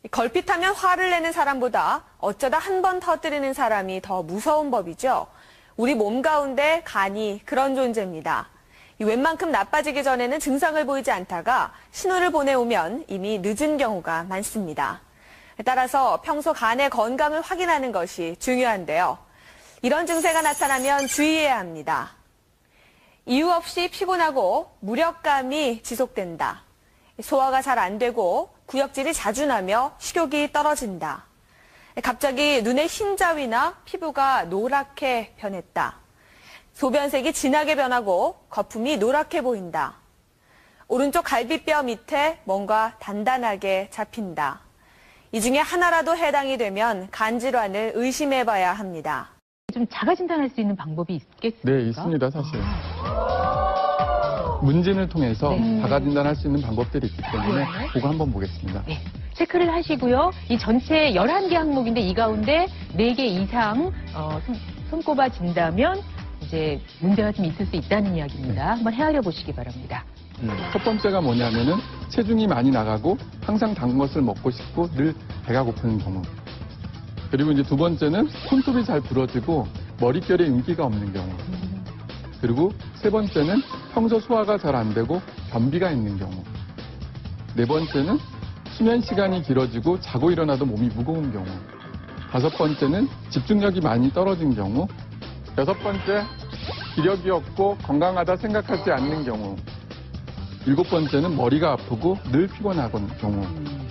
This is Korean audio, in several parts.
걸핏하면 화를 내는 사람보다 어쩌다 한 번 터뜨리는 사람이 더 무서운 법이죠. 우리 몸 가운데 간이 그런 존재입니다. 웬만큼 나빠지기 전에는 증상을 보이지 않다가 신호를 보내오면 이미 늦은 경우가 많습니다. 따라서 평소 간의 건강을 확인하는 것이 중요한데요. 이런 증세가 나타나면 주의해야 합니다. 이유 없이 피곤하고 무력감이 지속된다. 소화가 잘 안 되고 구역질이 자주 나며 식욕이 떨어진다. 갑자기 눈에 흰 자위나 피부가 노랗게 변했다. 소변색이 진하게 변하고 거품이 노랗게 보인다. 오른쪽 갈비뼈 밑에 뭔가 단단하게 잡힌다. 이 중에 하나라도 해당이 되면 간 질환을 의심해봐야 합니다. 좀 자가 진단할 수 있는 방법이 있겠습니까? 네, 있습니다, 사실. 문진을 통해서 자가 진단할 수 있는 방법들이 있기 때문에 그거 한번 보겠습니다. 네. 체크를 하시고요. 이 전체 11개 항목인데 이 가운데 4개 이상 손꼽아 진다면 이제 문제가 좀 있을 수 있다는 이야기입니다. 한번 헤아려 보시기 바랍니다. 첫 번째가 뭐냐면은 체중이 많이 나가고 항상 단 것을 먹고 싶고 늘 배가 고픈 경우. 그리고 이제 두 번째는 손톱이 잘 부러지고 머릿결에 윤기가 없는 경우. 그리고 세 번째는 평소 소화가 잘 안 되고 변비가 있는 경우. 네 번째는 수면 시간이 길어지고 자고 일어나도 몸이 무거운 경우. 다섯 번째는 집중력이 많이 떨어진 경우. 여섯 번째, 기력이 없고 건강하다 생각하지 않는 경우. 일곱 번째는 머리가 아프고 늘 피곤한 경우.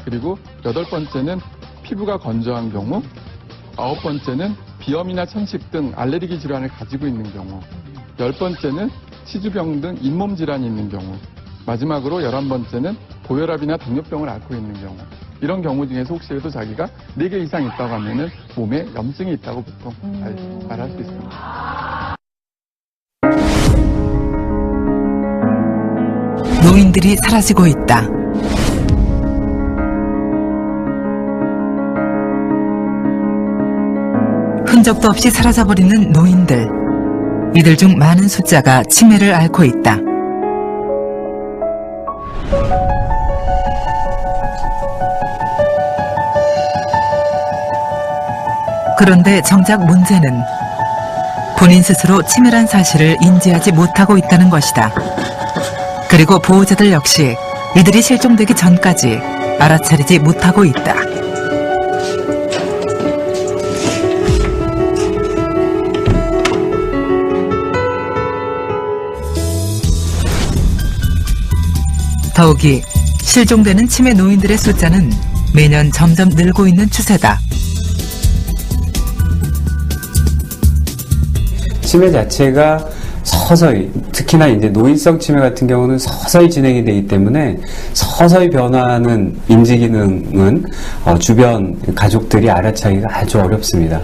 그리고 여덟 번째는 피부가 건조한 경우. 아홉 번째는 비염이나 천식 등 알레르기 질환을 가지고 있는 경우. 열 번째는 치주병 등 잇몸 질환이 있는 경우. 마지막으로 11번째는 고혈압이나 당뇨병을 앓고 있는 경우. 이런 경우 중에서 혹시라도 자기가 4개 이상 있다고 하면은 몸에 염증이 있다고 보통 말할 수 있습니다. 노인들이 사라지고 있다. 흔적도 없이 사라져버리는 노인들. 이들 중 많은 숫자가 치매를 앓고 있다. 그런데 정작 문제는 본인 스스로 치매란 사실을 인지하지 못하고 있다는 것이다. 그리고 보호자들 역시 이들이 실종되기 전까지 알아차리지 못하고 있다. 더욱이 실종되는 치매 노인들의 숫자는 매년 점점 늘고 있는 추세다. 치매 자체가 서서히, 특히나 이제 노인성 치매 같은 경우는 서서히 진행이 되기 때문에 서서히 변화하는 인지 기능은 주변 가족들이 알아차기가 아주 어렵습니다.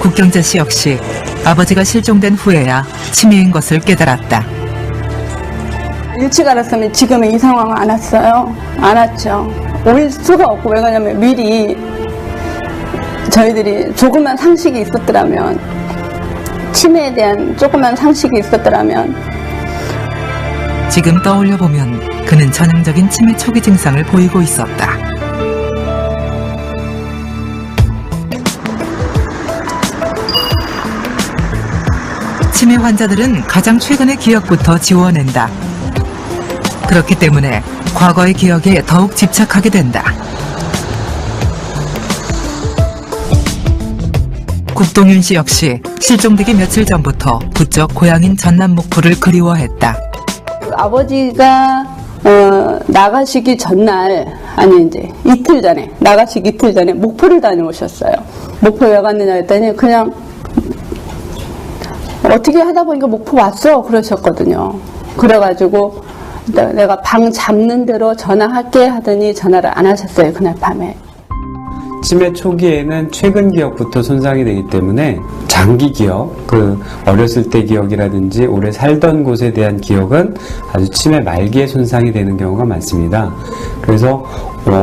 국경자 씨 역시 아버지가 실종된 후에야 치매인 것을 깨달았다. 일찍 알았으면 지금의 이 상황은 안 왔어요. 안 왔죠. 올 수가 없고, 왜 그러냐면 미리 저희들이 조그만 상식이 있었더라면, 치매에 대한 조그만 상식이 있었더라면. 지금 떠올려보면 그는 전형적인 치매 초기 증상을 보이고 있었다. 치매 환자들은 가장 최근의 기억부터 지워낸다. 그렇기 때문에 과거의 기억에 더욱 집착하게 된다. 국동윤 씨 역시 실종되기 며칠 전부터 부쩍 고향인 전남 목포를 그리워했다. 아버지가 나가시기 전날, 아니 이제 이틀 전에, 나가시기 이틀 전에 목포를 다녀오셨어요. 목포 왜 갔느냐 했더니 그냥 어떻게 하다 보니까 목포 왔어 그러셨거든요. 그래가지고 내가 방 잡는 대로 전화할게 하더니 전화를 안 하셨어요, 그날 밤에. 치매 초기에는 최근 기억부터 손상이 되기 때문에 장기 기억, 어렸을 때 기억이라든지 오래 살던 곳에 대한 기억은 아주 치매 말기에 손상이 되는 경우가 많습니다. 그래서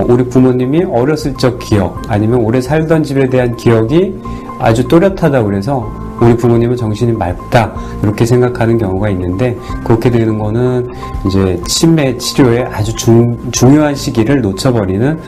우리 부모님이 어렸을 적 기억 아니면 오래 살던 집에 대한 기억이 아주 또렷하다고 그래서 우리 부모님은 정신이 맑다 이렇게 생각하는 경우가 있는데 그렇게 되는 거는 이제 치매 치료의 아주 중요한 시기를 놓쳐버리는